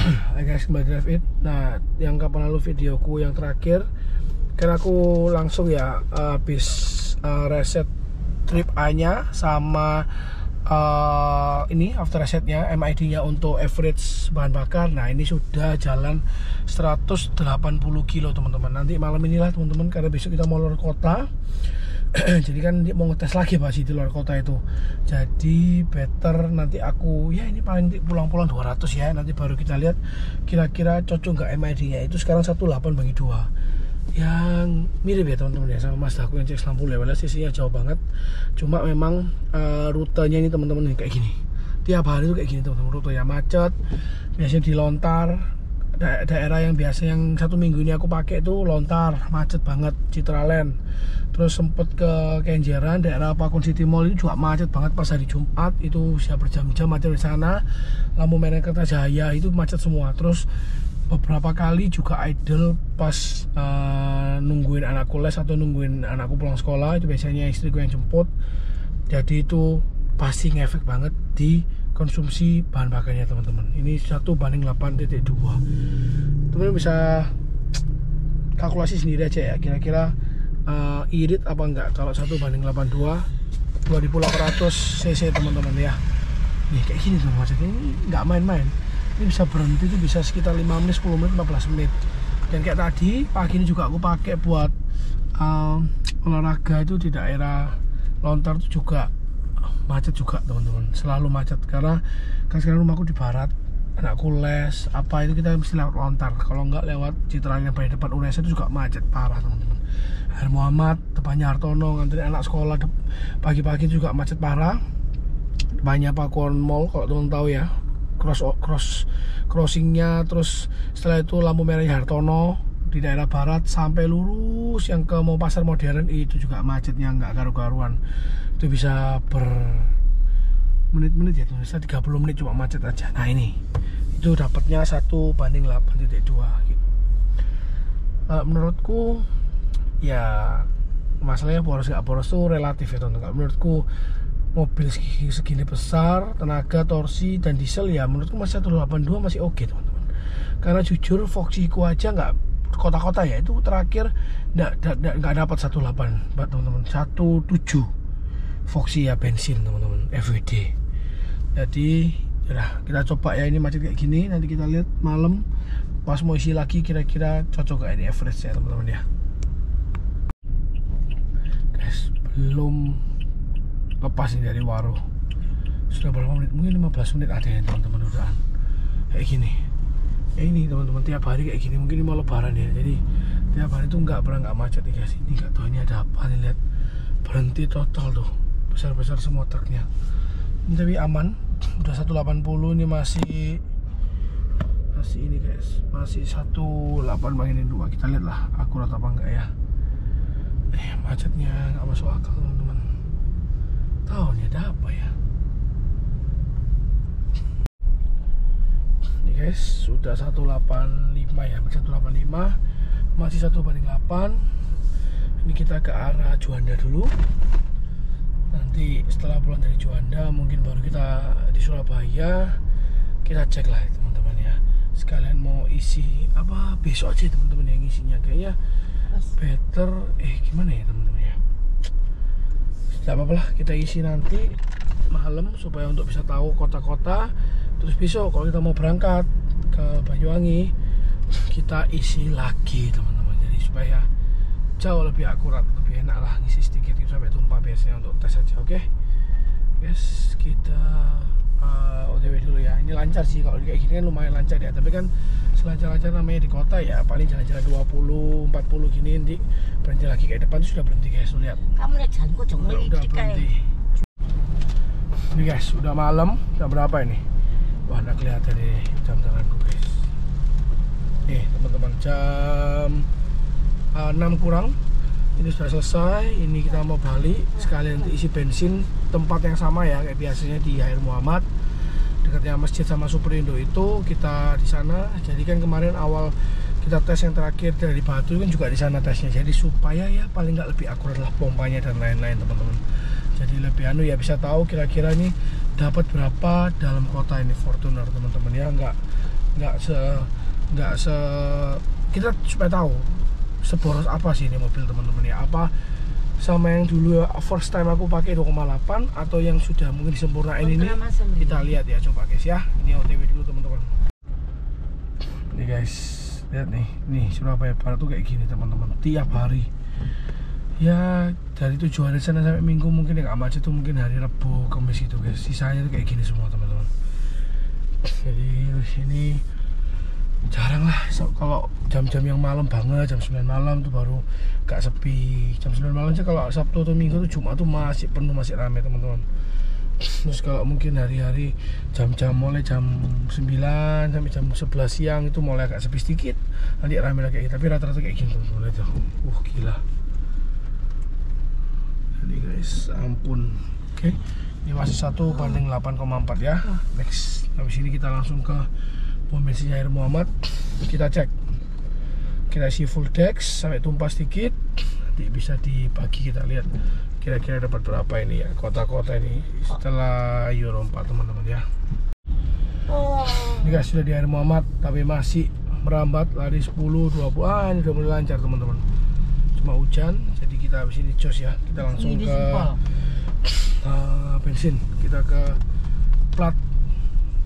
Hai guys, kembali drive it. Nah, yang kapan lalu videoku yang terakhir kan aku langsung ya habis reset trip A nya sama ini after resetnya MID nya untuk average bahan bakar. Nah, ini sudah jalan 180 kilo teman-teman. Nanti malam inilah teman-teman, karena besok kita mau luar kota. Jadi kan mau ngetes lagi pasti di luar kota itu. Jadi better nanti aku ya ini paling pulang-pulang 200 ya. Nanti baru kita lihat kira-kira cocok nggak MID-nya. Itu sekarang 18/2. Yang mirip ya teman-teman ya sama Mazda aku yang CX-60 ya. Padahal sisinya jauh banget. Cuma memang rutenya ini teman-teman kayak gini. Tiap hari itu kayak gini teman-teman, rutenya macet. Biasanya di Lontar, daerah yang biasa yang 1 minggu ini aku pakai itu Lontar, macet banget. Citraland, terus sempet ke Kenjeran, daerah Pakun City Mall itu juga macet banget pas hari Jumat, itu bisa berjam-jam macet di sana. Lampu merah Kertajaya itu macet semua. Terus beberapa kali juga idle pas nungguin anakku les atau nungguin anakku pulang sekolah, itu biasanya istriku yang jemput. Jadi itu pasti ngefek banget di konsumsi bahan bakarnya teman-teman. Ini 1/8.2. Teman-teman bisa kalkulasi sendiri aja ya, kira-kira irit apa enggak kalau 1/82 2800 cc teman-teman ya. Nih kayak gini tuh macetnya, ini nggak main-main. Ini bisa berhenti tuh bisa sekitar 5 menit, 10 menit, 15 menit. Dan kayak tadi pagi ini juga aku pakai buat olahraga itu di daerah Lontar itu juga macet juga teman-teman, selalu macet karena kan sekarang rumahku di barat, anakku les apa itu kita mesti lewat Lontar, kalau nggak lewat Citraland yang paling depan UNESA itu juga macet parah teman-teman. Air Muhammad depannya Hartono, ngantri anak sekolah pagi-pagi juga macet parah. Depannya Pakuan Mall kalau teman tahu ya, crossingnya. Terus setelah itu lampu merahnya Hartono di daerah barat sampai lurus yang ke mau pasar modern itu juga macetnya nggak karu-karuan. Itu bisa menit-menit ya tuh, bisa 30 menit cuma macet aja. Nah ini itu dapatnya 1/8.2 gitu. Menurutku ya masalahnya boros nggak boros tuh relatif ya teman-teman. Menurutku mobil segini besar, tenaga, torsi dan diesel ya menurutku masih 182 masih oke teman-teman. Karena jujur Foxy-ku aja nggak kota-kota ya, itu terakhir nggak dapat 18 teman-teman, 17 Foxy ya bensin teman-teman FWD. Jadi ya kita coba ya, ini macet kayak gini, nanti kita lihat malam pas mau isi lagi kira-kira cocok gak ini average ya teman-teman ya. Guys, belum lepas ini dari Waro, sudah berapa menit, mungkin 15 menit ada ya teman-teman. Udahan kayak gini ya, ini teman-teman tiap hari kayak gini. Mungkin ini mau lebaran ya, jadi tiap hari itu nggak pernah nggak macet nih guys. Ini nggak tahu ini ada apa nih, lihat berhenti total tuh, besar-besar semua truknya. Ini tapi aman, udah 180. Ini masih ini guys, masih 1/8/2. Kita lihat lah akurat apa enggak ya. Macetnya nggak masuk akal teman-teman. Tahu nih ada apa ya. Ini guys sudah 185 ya, 185 masih 1/8. Ini kita ke arah Juanda dulu. Nanti setelah pulang dari Juanda mungkin baru kita di Surabaya. Kita cek lah teman-teman ya. Sekalian mau isi apa besok aja teman-teman yang isinya kayaknya better. Gimana ya teman-teman ya. Tidak apa-apa lah, kita isi nanti malam supaya untuk bisa tahu kota-kota. Terus besok kalau kita mau berangkat ke Banyuwangi kita isi lagi teman-teman. Jadi supaya jauh lebih akurat, lebih enak lah ngisi sedikit sampai tumpah biasanya untuk tes aja. Oke guys, kita OTW dulu ya. Ini lancar sih, kalau kayak gini kan lumayan lancar ya, tapi kan selancar-lancar namanya di kota ya, paling jalan-jalan 20-40 gini. Nanti berhenti lagi kayak depan itu sudah berhenti guys, tuh lihat kamu lihat jalanku udah berhenti. Ini guys udah malam, jam berapa ini? Wah nggak kelihatan nih jam tanganku guys. Nih teman-teman, jam 6 kurang ini sudah selesai. Ini kita mau balik sekalian untuk isi bensin tempat yang sama ya kayak biasanya di Air Muhammad dekatnya masjid sama Superindo itu kita di sana. Jadi kan kemarin awal kita tes yang terakhir dari Batu kan juga di sana tesnya. Jadi supaya ya paling nggak lebih akurat lah pompanya dan lain-lain teman-teman. Jadi lebih ya bisa tahu kira-kira ini dapat berapa dalam kota ini Fortuner teman-teman ya, nggak nggak se kita supaya tahu seboros apa sih ini mobil teman-teman ya, apa sama yang dulu first time aku pakai 2,8 atau yang sudah mungkin disempurnain ini. Kita lihat ya, coba guys ya. Ini OTW dulu teman-teman. Nih guys, lihat nih Surabaya Barat tuh kayak gini teman-teman, tiap hari ya, dari 7 hari Senin sampai Minggu mungkin yang macet tuh mungkin hari Rabu, Kamis gitu guys. Sisanya tuh kayak gini semua teman-teman. Jadi ini jarang lah, kalau jam-jam yang malam banget, jam 9 malam tuh baru gak sepi. Jam 9 malam aja kalau Sabtu atau Minggu tuh Jumat tuh masih penuh, masih ramai teman-teman. Terus kalau mungkin hari-hari jam-jam mulai jam 9 sampai jam 11 siang itu mulai agak sepi sedikit, nanti ramai lagi. Tapi rata-rata kayak gini teman-teman, lihat tuh. Gila. Ini guys, ampun. Oke, ini masih 1:8,4 ya. Next, habis ini kita langsung ke pom bensin Air Muhammad. Kita cek, kita isi full dex sampai tumpah sedikit, nanti bisa dibagi. Kita lihat kira-kira dapat berapa ini ya, kota-kota ini setelah Euro 4 teman-teman ya. Ini guys, sudah di Air Muhammad tapi masih merambat, lari 10, 20. Ini udah mulai lancar teman-teman. Cuma hujan, jadi kita habis ini jos ya, kita langsung ke bensin. Kita ke plat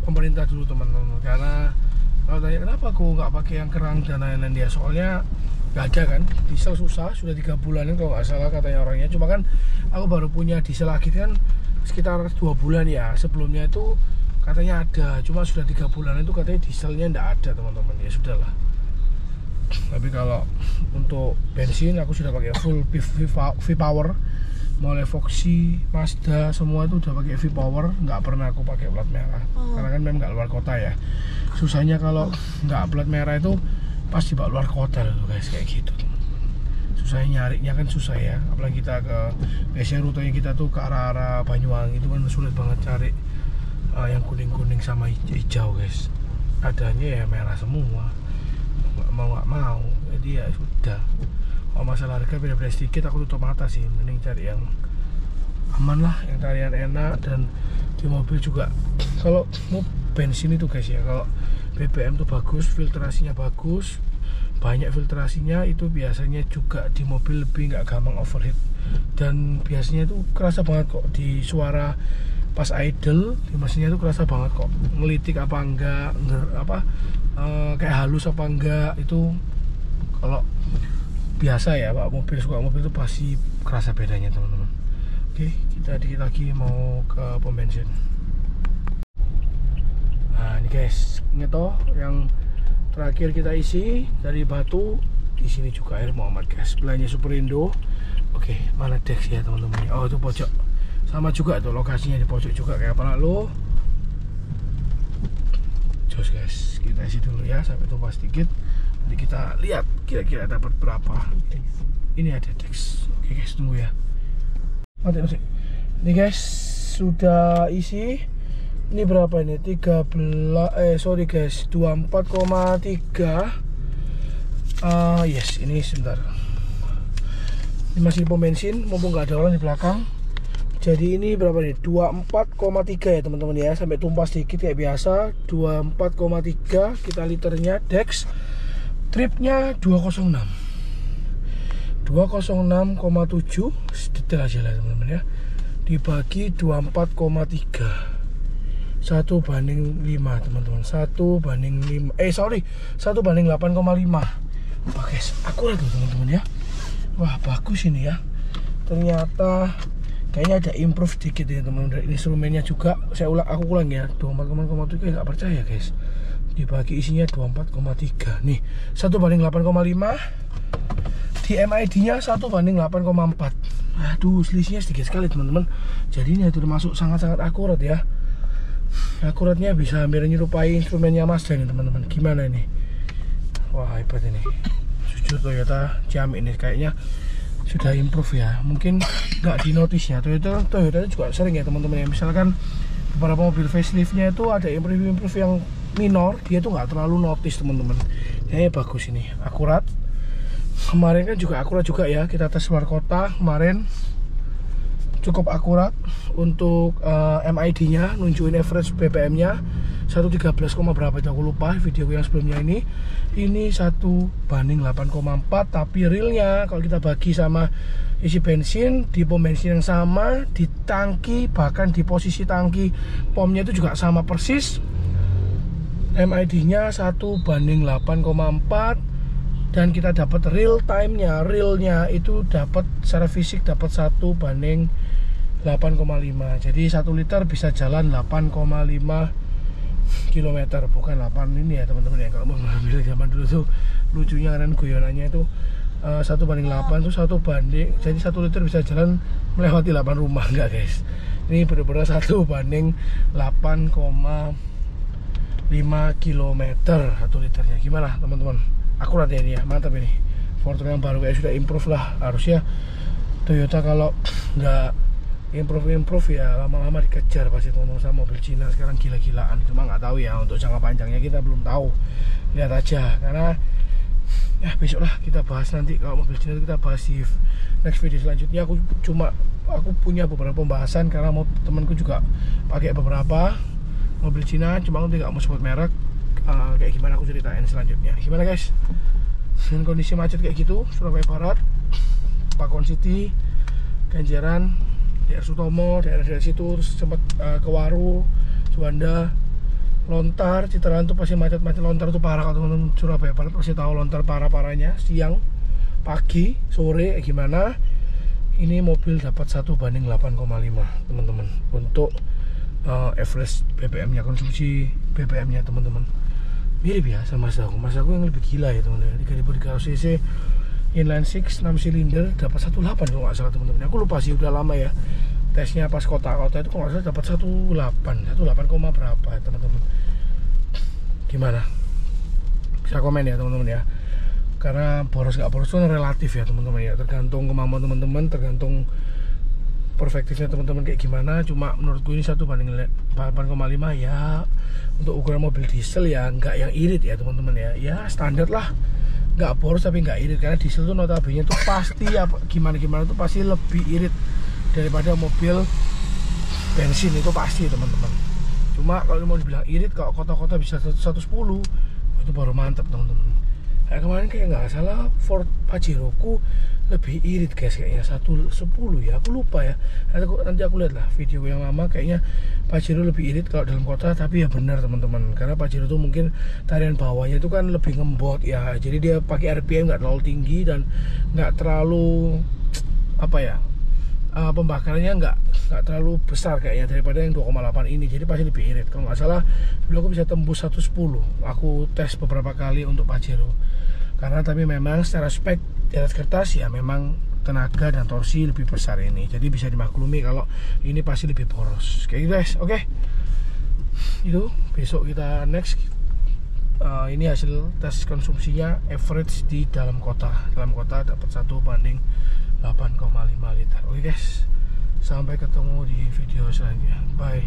pemerintah dulu teman-teman, karena kalau tanya kenapa aku nggak pakai yang kerang dan lain-lain dia, soalnya nggak ada kan, diesel susah, sudah 3 bulanan kalau nggak salah katanya orangnya. Cuma kan aku baru punya diesel lagi kan sekitar 2 bulan ya, sebelumnya itu katanya ada, cuma sudah 3 bulanan itu katanya dieselnya nggak ada teman-teman. Ya sudahlah. Tapi kalau untuk bensin aku sudah pakai full V-Power, mulai Foxy, Mazda semua itu udah pakai V-Power, nggak pernah aku pakai plat merah. Karena kan memang nggak luar kota ya. Susahnya kalau nggak plat merah itu pas di luar kota loh guys, kayak gitu teman-teman. Susahnya nyarinya kan susah ya, apalagi kita biasanya rutenya kita tuh ke arah Banyuwangi itu kan sulit banget cari yang kuning-kuning sama hijau guys. Adanya ya merah semua, nggak mau, jadi ya sudah. Kalau masalah harga beda-beda sedikit aku tutup mata sih, mending cari yang aman lah, yang cari yang enak. Dan di mobil juga kalau mau bensin itu guys ya, kalau BBM tuh bagus, filtrasinya bagus, banyak filtrasinya, itu biasanya juga di mobil lebih nggak gampang overheat. Dan biasanya itu kerasa banget kok di suara pas idle di mesinnya itu kerasa banget kok, ngelitik apa enggak, kayak halus apa enggak, itu kalau biasa ya Pak mobil, suka mobil itu pasti kerasa bedanya teman-teman. Oke, kita dikit lagi mau ke pom bensin. Nah ini guys, ingat toh yang terakhir kita isi dari Batu, di sini juga Air Muhammad guys, sebelahnya Superindo. Oke, mana Dex ya teman-teman? Oh itu pojok, sama juga tuh lokasinya di pojok juga kayak apa lalu. Jos guys, kita isi dulu ya sampai tumpah sedikit. Nanti kita lihat kira-kira dapat berapa. Ini ada Dex. Oke guys, tunggu ya. Mati. Ini guys, sudah isi. Ini berapa ini? 24,3. Yes, ini sebentar. Ini masih di pom bensin, mumpung nggak ada orang di belakang. Jadi ini berapa nih? 24,3 ya teman-teman ya, sampai tumpah sedikit kayak biasa. 24,3 kita liternya Dex. Tripnya 206. 206,7 detail aja lah teman-teman ya. Dibagi 24,3. 1:5 teman-teman. 1:5. 1:8,5. Oke, akurat tuh teman-teman ya. Wah, bagus ini ya. Ternyata kayaknya ada improve sedikit ya teman-teman. Dari instrumennya juga aku ulang ya. 24,3 nggak percaya guys. Dibagi isinya 24,3. Nih, 1:8,5. Di MID-nya 1:8,4. Aduh, selisihnya sedikit sekali teman-teman. Jadi ini termasuk sangat-sangat akurat ya. Akuratnya bisa hampir menyerupai instrumennya Mazda nih teman-teman. Gimana ini? Wah, hebat ini. Jujur Toyota Ciamik ini kayaknya sudah improve ya. Mungkin nggak di notice ya. Toyota juga sering ya teman-teman ya. Misalkan beberapa mobil faceliftnya itu ada improve yang minor, dia tuh nggak terlalu notice teman-teman. Kayaknya bagus ini, akurat. Kemarin kan juga akurat juga ya, kita tes luar kota kemarin cukup akurat untuk MID nya, nunjukin average BPM nya 113, berapa itu aku lupa. Video yang sebelumnya ini 1:8,4, tapi realnya kalau kita bagi sama isi bensin di pom bensin yang sama, di tangki, bahkan di posisi tangki pomnya itu juga sama persis. MID-nya 1:8,4, dan kita dapat real time-nya, realnya itu dapat secara fisik dapat 1:8,5. Jadi 1 liter bisa jalan 8,5 km, bukan 8 ini ya teman-teman ya. Kalau mobil zaman dulu tuh lucunya kan guyonannya itu 1:8 tuh jadi 1 liter bisa jalan melewati 8 rumah, enggak guys. Ini benar-benar 1:8,5 km 1 liternya. Gimana teman-teman? Akurat ya ini ya, mantap ini. Fortuner yang baru kayak sudah improve lah. Harusnya Toyota kalau nggak improve ya lama-lama dikejar pasti teman-teman sama mobil Cina sekarang gila-gilaan. Cuma nggak tahu ya untuk jangka panjangnya kita belum tahu. Lihat aja, karena ya besok lah kita bahas nanti. Kalau mobil Cina kita bahas di next video selanjutnya. Aku punya beberapa pembahasan karena temanku juga pakai beberapa mobil Cina, cuma aku nggak mau sebut merek. Kayak gimana aku ceritain selanjutnya. Gimana guys, dengan kondisi macet kayak gitu, Surabaya Barat, Pakuan City, Kenjeran, daerah Sutomo, daerah situ, terus sempat ke Waru, Juanda, Lontar, Citaraan tuh pasti macet-macet. Lontar tuh parah kalau teman-teman Surabaya Barat pasti tahu Lontar parah-parahnya. Siang, pagi, sore, gimana? Ini mobil dapat 1:8,5 teman-teman untuk average BBM-nya, konsumsi BBM-nya teman-teman. Mirip ya sama Mazda aku yang lebih gila ya teman-teman. 3300 cc inline 6 silinder dapat 1.8 kalau nggak salah teman-teman. Aku lupa sih, udah lama ya tesnya. Pas kota-kota itu kalau nggak salah dapat 1.8 berapa ya teman-teman. Gimana? Bisa komen ya teman-teman ya. Karena boros nggak boros itu relatif ya teman-teman ya. Tergantung kemampuan teman-teman, tergantung perspektifnya teman-teman kayak gimana. Cuma menurutku ini 1:8,5 ya untuk ukuran mobil diesel ya, nggak yang irit ya teman-teman ya. Ya standar lah, nggak boros tapi nggak irit, karena diesel tuh notabene tuh pasti ya gimana tuh pasti lebih irit daripada mobil bensin, itu pasti teman-teman. Cuma kalau mau dibilang irit, kalau kota-kota bisa 110 itu baru mantap teman-teman. Kayak kemarin kayak nggak salah Ford Pajero ku lebih irit guys, kayaknya 110 ya, aku lupa ya. Nanti aku lihat lah video yang lama, kayaknya Pajero lebih irit kalau dalam kota. Tapi ya benar teman-teman, karena Pajero tuh mungkin tarian bawahnya itu kan lebih ngembot ya, jadi dia pakai RPM nggak terlalu tinggi dan nggak terlalu apa ya, pembakarannya nggak terlalu besar kayaknya daripada yang 2,8 ini, jadi pasti lebih irit. Kalau nggak salah dulu aku bisa tembus 110, aku tes beberapa kali untuk Pajero. Karena tapi memang secara spek di atas kertas ya memang tenaga dan torsi lebih besar ini, jadi bisa dimaklumi kalau ini pasti lebih boros kayak gitu guys. Oke, itu besok kita next. Ini hasil tes konsumsinya average di dalam kota dapat 1:8,5 liter. Oke guys, sampai ketemu di video selanjutnya, bye.